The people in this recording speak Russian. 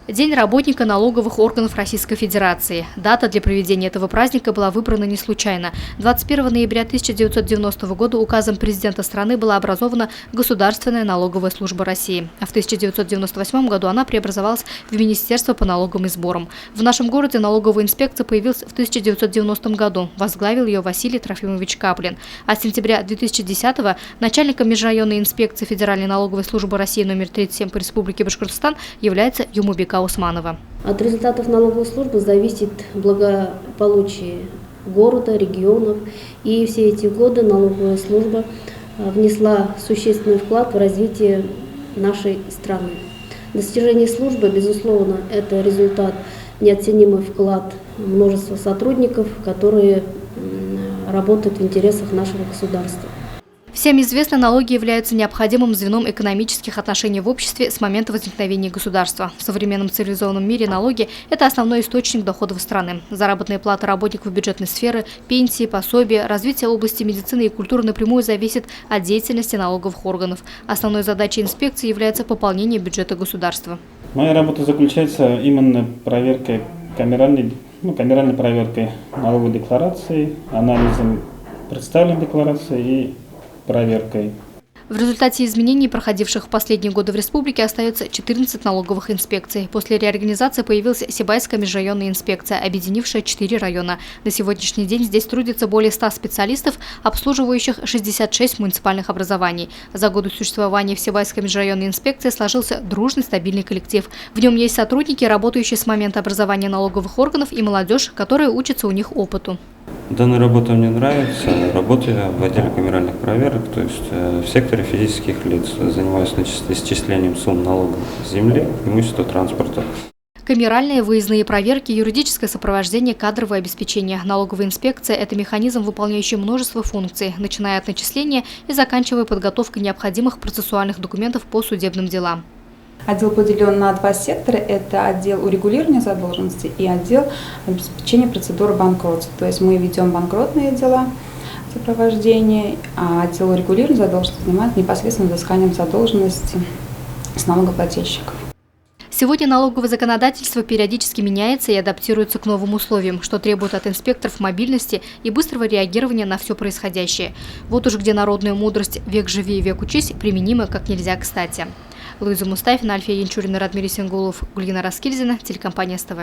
День работника налоговых органов Российской Федерации. Дата для проведения этого праздника была выбрана не случайно. 21 ноября 1990 года указом президента страны была образована Государственная налоговая служба России. А в 1998 году она преобразовалась в Министерство по налогам и сборам. В нашем городе налоговая инспекция появилась в 1990 году. Возглавил ее Василий Трофимович Каплин. А с сентября 2010-го начальником межрайонной инспекции Федеральной налоговой службы России номер 37 по Республике Башкортостан является Юмубека Усманова. От результатов налоговой службы зависит благополучие города, регионов. И все эти годы налоговая служба внесла существенный вклад в развитие нашей страны. Достижение службы, безусловно, это результат, неоценимый вклад множества сотрудников, которые работают в интересах нашего государства. Всем известно, налоги являются необходимым звеном экономических отношений в обществе с момента возникновения государства. В современном цивилизованном мире налоги – это основной источник доходов страны. Заработная плата работников бюджетной сферы, пенсии, пособия, развитие области медицины и культуры напрямую зависит от деятельности налоговых органов. Основной задачей инспекции является пополнение бюджета государства. Моя работа заключается именно проверкой камеральной проверкой налоговой декларации, анализом представленной декларации и проверкой. В результате изменений, проходивших в последние годы в республике, остается 14 налоговых инспекций. После реорганизации появилась Сибайская межрайонная инспекция, объединившая 4 района. На сегодняшний день здесь трудится более 100 специалистов, обслуживающих 66 муниципальных образований. За годы существования в Сибайской межрайонной инспекции сложился дружный, стабильный коллектив. В нем есть сотрудники, работающие с момента образования налоговых органов, и молодежь, которая учится у них опыту. Данная работа мне нравится. Работаю в отделе камеральных проверок, то есть в секторе физических лиц. Занимаюсь исчислением сумм налогов с земли, имущества, транспорта. Камеральные выездные проверки, юридическое сопровождение, кадровое обеспечение. Налоговая инспекция – это механизм, выполняющий множество функций, начиная от начисления и заканчивая подготовкой необходимых процессуальных документов по судебным делам. Отдел поделен на два сектора. Это отдел урегулирования задолженности и отдел обеспечения процедуры банкротства. То есть мы ведем банкротные дела сопровождения, а отдел урегулирования задолженности занимается непосредственно взысканием задолженности с налогоплательщиков. Сегодня налоговое законодательство периодически меняется и адаптируется к новым условиям, что требует от инспекторов мобильности и быстрого реагирования на все происходящее. Вот уж где народная мудрость «век живи, век учись» применима как нельзя кстати. Луиза Мустафина, Альфия Янчурина, Радмир Исенгулов, Гульгина Раскильзина, телекомпания СТВ.